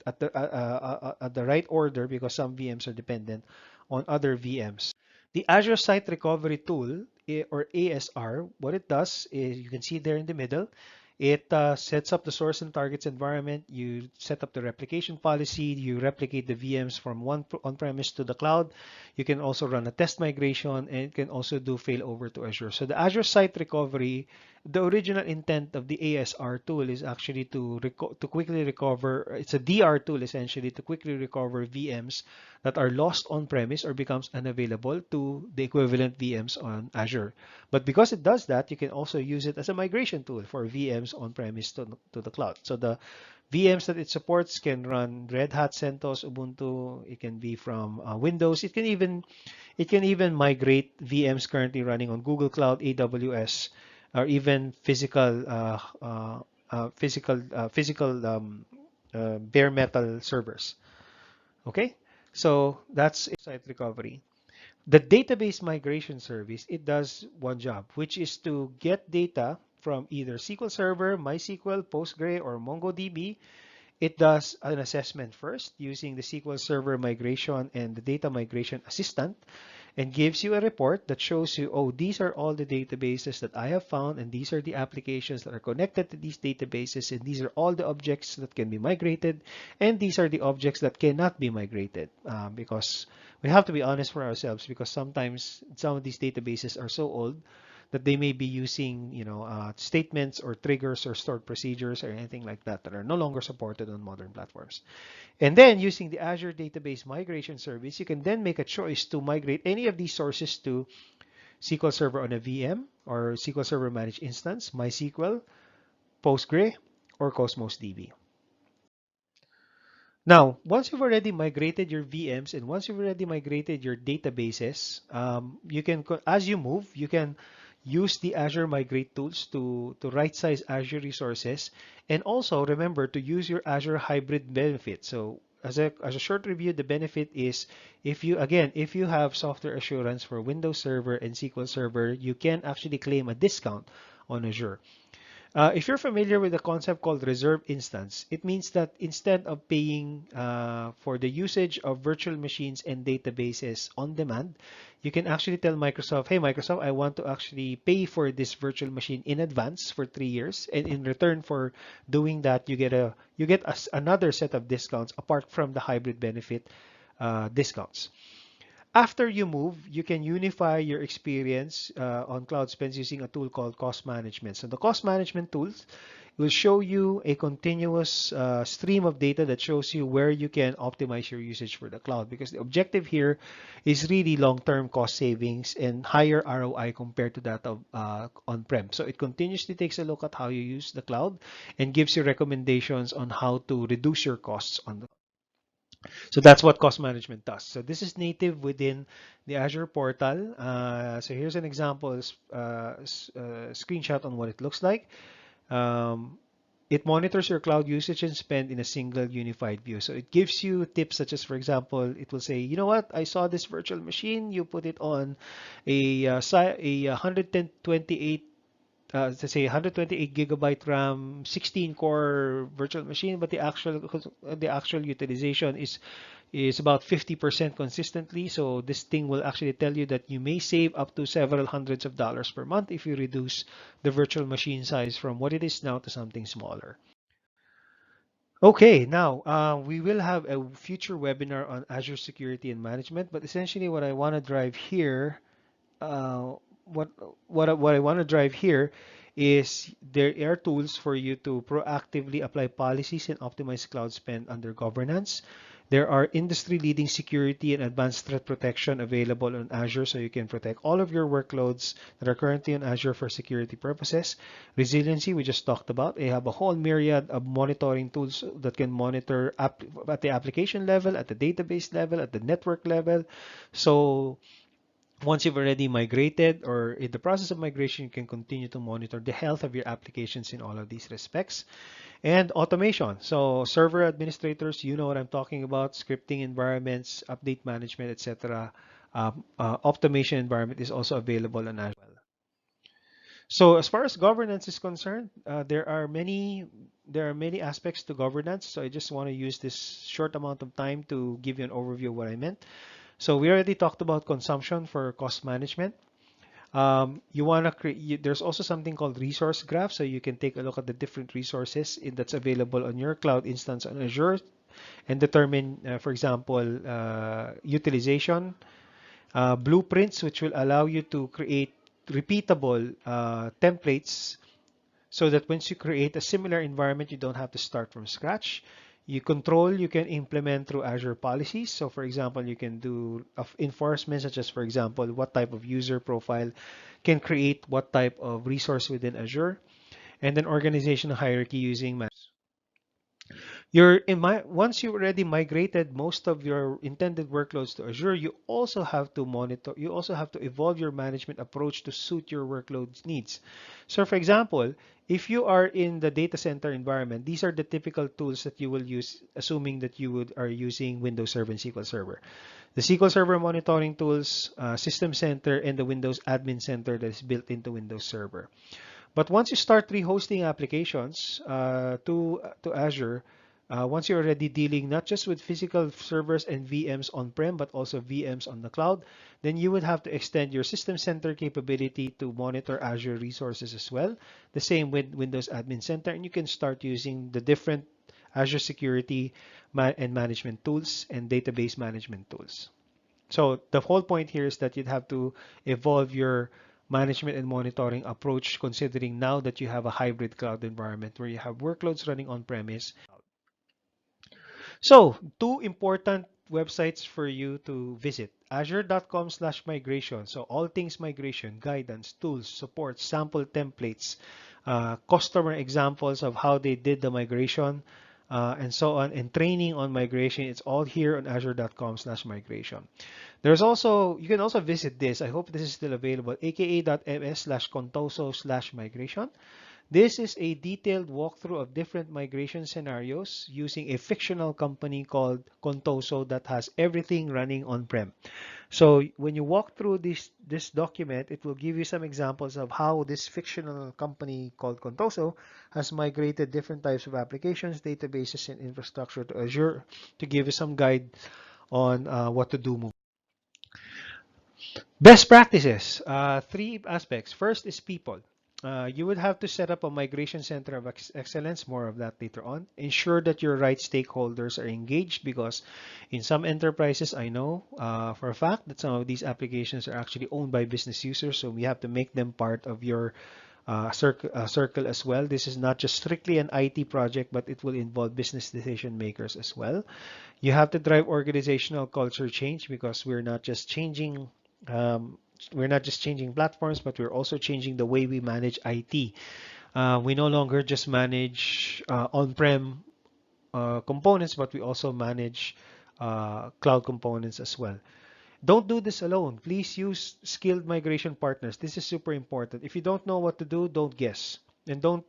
at the right order because some VMs are dependent on other VMs. The Azure Site Recovery tool, or ASR, what it does is you can see there in the middle, it sets up the source and targets environment. You set up the replication policy. You replicate the VMs from one on-premise to the cloud. You can also run a test migration, and it can also do failover to Azure. So the Azure Site Recovery, the original intent of the ASR tool is actually to quickly recover. It's a DR tool essentially to quickly recover VMs that are lost on-premise or becomes unavailable to the equivalent VMs on Azure. But because it does that, you can also use it as a migration tool for VMs on-premise to the cloud. So the VMs that it supports can run Red Hat, CentOS, Ubuntu. It can be from Windows. It can even migrate VMs currently running on Google Cloud, AWS, or even physical bare metal servers. Okay, so that's site recovery. The database migration service, it does one job, which is to get data from either SQL Server, MySQL, Postgre, or MongoDB. It does an assessment first using the SQL Server migration and the data migration assistant and gives you a report that shows you, oh, these are all the databases that I have found, and these are the applications that are connected to these databases, and these are all the objects that can be migrated, and these are the objects that cannot be migrated, because we have to be honest for ourselves, because sometimes some of these databases are so old that they may be using, statements or triggers or stored procedures or anything like that that are no longer supported on modern platforms. And then using the Azure Database Migration Service, you can then make a choice to migrate any of these sources to SQL Server on a VM or SQL Server Managed Instance, MySQL, Postgre, or Cosmos DB. Now, once you've already migrated your VMs and once you've already migrated your databases, as you move, you can use the Azure Migrate tools to right-size Azure resources, and also remember to use your Azure Hybrid benefit. So as a short review, the benefit is if you have software assurance for Windows Server and SQL Server, you can actually claim a discount on Azure. If you're familiar with the concept called reserve instance, it means that instead of paying for the usage of virtual machines and databases on demand, you can actually tell Microsoft, hey, Microsoft, I want to actually pay for this virtual machine in advance for 3 years. And in return for doing that, you get another set of discounts apart from the hybrid benefit discounts. After you move, you can unify your experience on cloud spends using a tool called Cost Management. So the Cost Management tools will show you a continuous stream of data that shows you where you can optimize your usage for the cloud, because the objective here is really long-term cost savings and higher ROI compared to that of on-prem. So it continuously takes a look at how you use the cloud and gives you recommendations on how to reduce your costs on the. So that's what cost management does. So this is native within the Azure portal. So here's an example screenshot on what it looks like. Um, it monitors your cloud usage and spend in a single unified view. So it gives you tips such as, for example, it will say, you know what, I saw this virtual machine, you put it on a 128 let's say 128 gigabyte RAM, 16 core virtual machine, but the actual utilization is about 50% consistently. So this thing will actually tell you that you may save up to several hundreds of dollars per month if you reduce the virtual machine size from what it is now to something smaller. Okay, now we will have a future webinar on Azure Security and Management, but essentially what I want to drive here uh, what I want to drive here is there are tools for you to proactively apply policies and optimize cloud spend under governance. There are industry-leading security and advanced threat protection available on Azure, so you can protect all of your workloads that are currently on Azure for security purposes. Resiliency, we just talked about. They have a whole myriad of monitoring tools that can monitor at the application level, at the database level, at the network level. So once you've already migrated or in the process of migration, you can continue to monitor the health of your applications in all of these respects. And automation. So server administrators, you know what I'm talking about, scripting environments, update management, etc. Automation environment is also available on Azure. So as far as governance is concerned, there are many aspects to governance. So I just want to use this short amount of time to give you an overview of what I meant. So we already talked about consumption for cost management. You want to create, there's also something called resource graph. So you can take a look at the different resources that's available on your cloud instance on Azure and determine, for example, utilization, blueprints, which will allow you to create repeatable templates so that once you create a similar environment, you don't have to start from scratch. You can implement through Azure policies. So for example, you can do enforcement, such as, for example, what type of user profile can create what type of resource within Azure, and then organizational hierarchy using once you already migrated most of your intended workloads to Azure, you also have to you also have to evolve your management approach to suit your workloads needs. So for example, if you are in the data center environment, these are the typical tools that you will use, assuming that are using Windows Server and SQL Server. The SQL Server monitoring tools, System Center, and the Windows Admin Center that is built into Windows Server. But once you start rehosting applications to Azure, once you're already dealing not just with physical servers and VMs on-prem, but also VMs on the cloud, then you would have to extend your System Center capability to monitor Azure resources as well. The same with Windows Admin Center, and you can start using the different Azure security and management tools and database management tools. So the whole point here is that you'd have to evolve your management and monitoring approach, considering now that you have a hybrid cloud environment where you have workloads running on-premise. So two important websites for you to visit: azure.com/migration. So all things migration, guidance, tools, support, sample templates, customer examples of how they did the migration, and so on, and training on migration. It's all here on azure.com/migration. You can also visit this. I hope this is still available, aka.ms/contoso/migration. This is a detailed walkthrough of different migration scenarios using a fictional company called Contoso that has everything running on-prem. So when you walk through this document, it will give you some examples of how this fictional company called Contoso has migrated different types of applications, databases, and infrastructure to Azure to give you some guide on what to do. Best practices, three aspects. First is people. You would have to set up a migration center of excellence, more of that later on. Ensure that your right stakeholders are engaged, because in some enterprises, I know for a fact that some of these applications are actually owned by business users, so we have to make them part of your circle as well. This is not just strictly an IT project, but it will involve business decision makers as well. You have to drive organizational culture change, because um, we're not just changing platforms, but we're also changing the way we manage IT. We no longer just manage on-prem components, but we also manage cloud components as well. Don't do this alone. Please use skilled migration partners. This is super important. If you don't know what to do, don't guess. And don't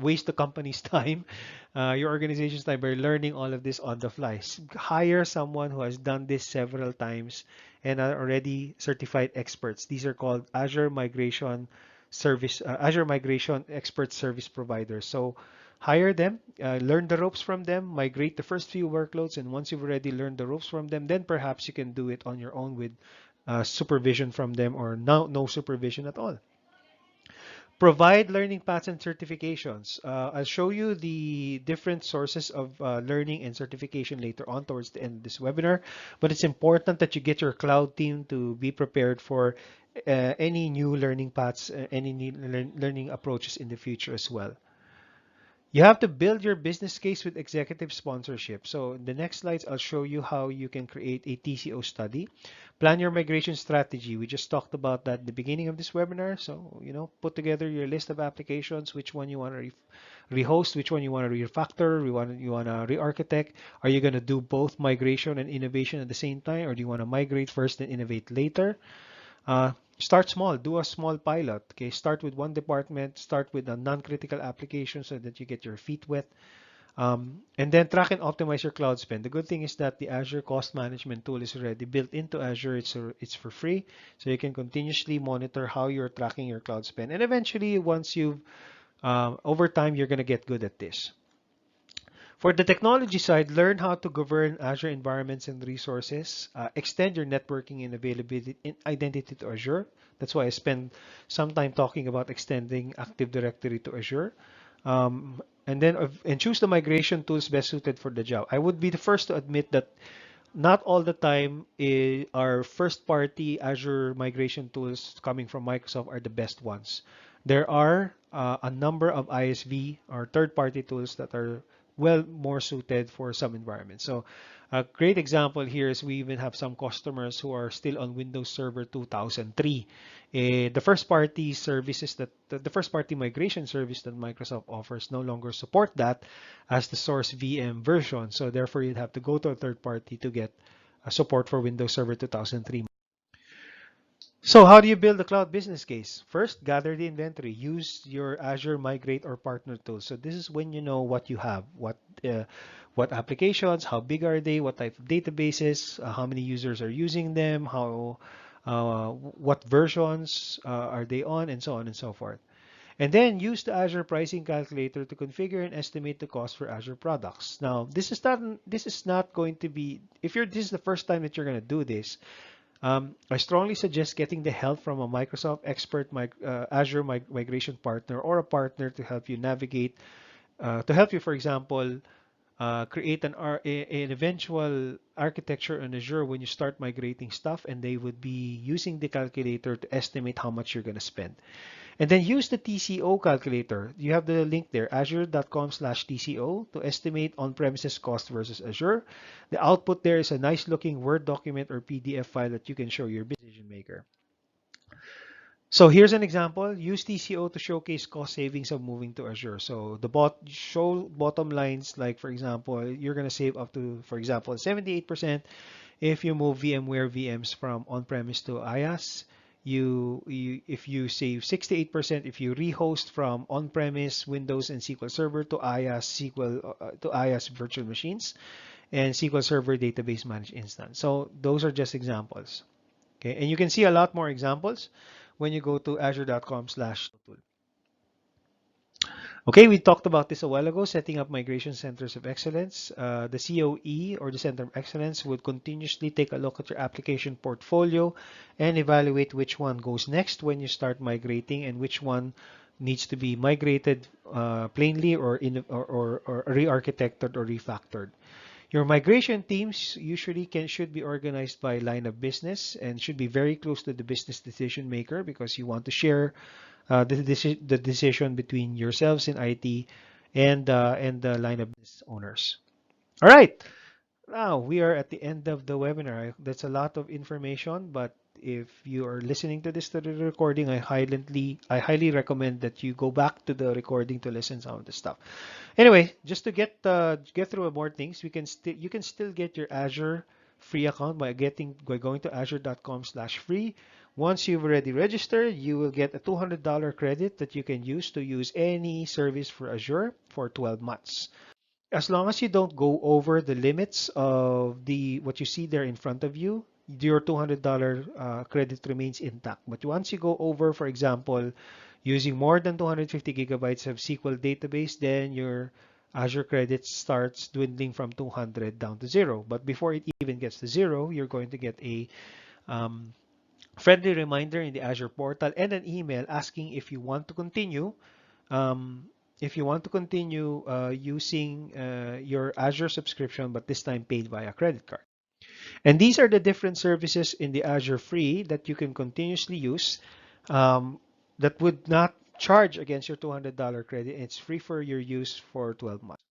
waste the company's time, your organization's time, by learning all of this on the fly. Hire someone who has done this several times and are already certified experts. These are called Azure Migration Expert Service Providers. So hire them, learn the ropes from them, migrate the first few workloads, and once you've already learned the ropes from them, then perhaps you can do it on your own with supervision from them, or no supervision at all. Provide learning paths and certifications. I'll show you the different sources of learning and certification later on towards the end of this webinar, but it's important that you get your cloud team to be prepared for any new learning paths, any new learning approaches in the future as well. You have to build your business case with executive sponsorship. So in the next slides, I'll show you how you can create a TCO study. Plan your migration strategy. We just talked about that at the beginning of this webinar. So, put together your list of applications, which one you want to rehost, which one you want to refactor, you want to re-architect. Are you going to do both migration and innovation at the same time, or do you want to migrate first and innovate later? Start small, do a small pilot. Okay, start with one department, start with a non-critical application so that you get your feet wet. And then track and optimize your cloud spend. The good thing is that the Azure Cost Management tool is already built into Azure. It's for free, so you can continuously monitor how you're tracking your cloud spend. And eventually, once you've over time, you're going to get good at this. For the technology side, learn how to govern Azure environments and resources. Extend your networking and availability and identity to Azure. That's why I spend some time talking about extending Active Directory to Azure. And choose the migration tools best suited for the job. I would be the first to admit that not all the time our first-party Azure migration tools coming from Microsoft are the best ones. There are a number of ISV or third-party tools that are well more suited for some environments. So a great example here is we even have some customers who are still on Windows Server 2003. The first-party services the first-party migration service that Microsoft offers no longer support that as the source VM version. So therefore, you'd have to go to a third party to get support for Windows Server 2003. So how do you build a cloud business case? First, gather the inventory. Use your Azure Migrate or partner tools. So this is when you know what you have, what applications, how big are they, what type of databases, how many users are using them, what versions are they on, and so on and so forth. And then use the Azure pricing calculator to configure and estimate the cost for Azure products. Now, this is not going to be this is the first time that you're going to do this. I strongly suggest getting the help from a Microsoft expert Azure migration partner or a partner to help you navigate, for example, create an eventual architecture on Azure when you start migrating stuff, and they would be using the calculator to estimate how much you're going to spend. And then use the TCO calculator. You have the link there, azure.com/TCO, to estimate on-premises cost versus Azure. The output there is a nice looking Word document or PDF file that you can show your decision maker. So here's an example. Use TCO to showcase cost savings of moving to Azure. So show bottom lines, like for example, you're going to save up to, for example, 78% if you move VMware VMs from on-premise to IaaS. If you save 68% if you rehost from on-premise Windows and SQL Server to IaaS virtual machines and SQL Server database managed instance. So those are just examples. Okay, and you can see a lot more examples when you go to azure.com/tool. Okay, we talked about this a while ago, setting up migration centers of excellence. The COE, or the Center of Excellence, would continuously take a look at your application portfolio and evaluate which one goes next when you start migrating and which one needs to be migrated plainly or re-architected or refactored. Your migration teams usually should be organized by line of business and should be very close to the business decision maker, because you want to share the decision between yourselves in IT and the line of business owners. All right, now we are at the end of the webinar. That's a lot of information, but if you are listening to this to the recording, I highly recommend that you go back to the recording to listen to some of the stuff. Anyway, just to get through more things, you can still get your Azure free account by going to azure.com/free. Once you've already registered, you will get a $200 credit that you can use to use any service for Azure for 12 months. As long as you don't go over the limits of what you see there in front of you, your $200 credit remains intact. But once you go over, for example, using more than 250 gigabytes of SQL database, then your Azure credit starts dwindling from 200 down to zero. But before it even gets to zero, you're going to get a friendly reminder in the Azure portal and an email asking if you want to continue. Using your Azure subscription, but this time paid via credit card. And these are the different services in the Azure Free that you can continuously use, that would not charge against your $200 credit, and it's free for your use for 12 months.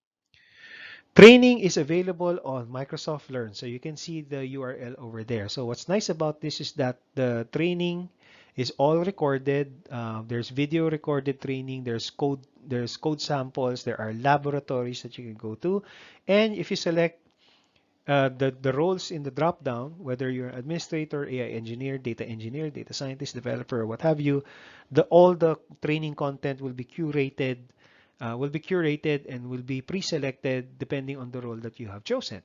Training is available on Microsoft Learn, so you can see the URL over there. So what's nice about this is that the training is all recorded. There's video recorded training. There's code samples. There are laboratories that you can go to, and if you select the roles in the drop down, whether you're an administrator, AI engineer, data scientist, developer, or what have you, all the training content will be curated and will be pre-selected depending on the role that you have chosen.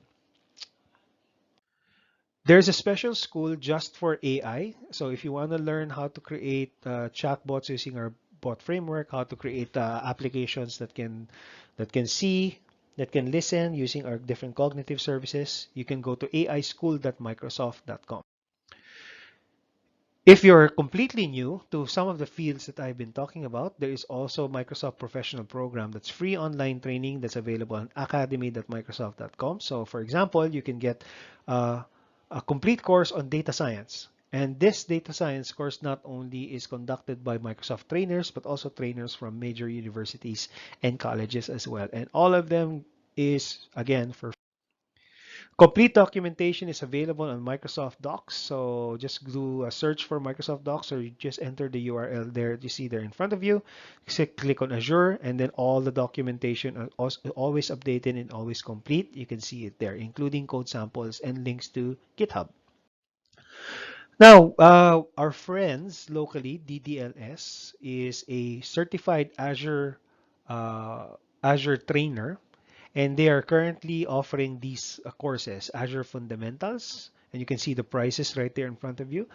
There's a special school just for AI. So if you want to learn how to create chatbots using our bot framework, how to create applications that can see, that can listen using our different cognitive services, you can go to aischool.microsoft.com. If you're completely new to some of the fields that I've been talking about, there is also Microsoft Professional Program that's free online training that's available on academy.microsoft.com. So for example, you can get a complete course on data science. And this data science course not only is conducted by Microsoft trainers, but also trainers from major universities and colleges as well. And all of them is, again, for complete documentation is available on Microsoft Docs. So just do a search for Microsoft Docs, or you just enter the URL there you see there in front of you. Click on Azure, and then all the documentation are always updated and always complete. You can see it there, including code samples and links to GitHub. Now, our friends locally, DDLS, is a certified Azure trainer, and they are currently offering these courses: Azure Fundamentals, and you can see the prices right there in front of you.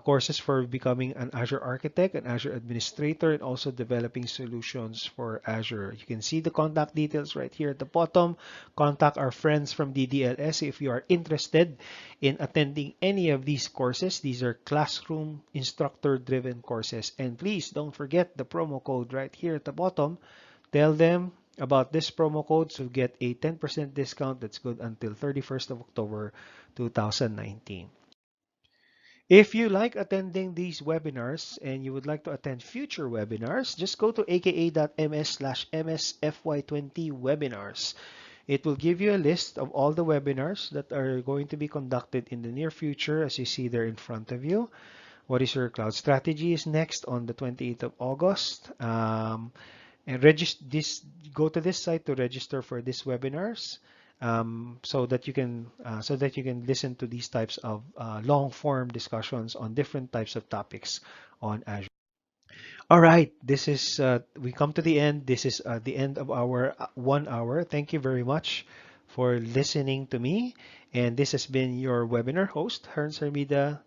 Courses for becoming an Azure architect, an Azure administrator, and also developing solutions for Azure. You can see the contact details right here at the bottom. Contact our friends from DDLS if you are interested in attending any of these courses. These are classroom instructor-driven courses. And please don't forget the promo code right here at the bottom. Tell them about this promo code to get a 10% discount that's good until 31st of October 2019. If you like attending these webinars and you would like to attend future webinars, just go to aka.ms/msfy20 webinars. It will give you a list of all the webinars that are going to be conducted in the near future, as you see there in front of you. What is your cloud strategy is next on the 28th of August. And go to this site to register for these webinars, so that you can listen to these types of long form discussions on different types of topics on Azure. All right, this is we come to the end. This is the end of our 1 hour. Thank you very much for listening to me, and this has been your webinar host, Herns Hermida.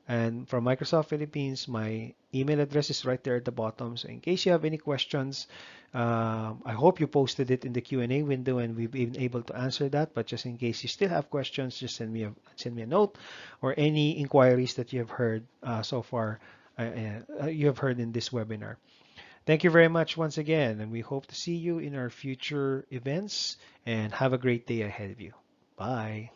And from Microsoft Philippines, my email address is right there at the bottom. So in case you have any questions, I hope you posted it in the Q&A window and we've been able to answer that. But just in case you still have questions, just send me a note, or any inquiries that you have heard so far, you have heard in this webinar. Thank you very much once again, and we hope to see you in our future events, and have a great day ahead of you. Bye.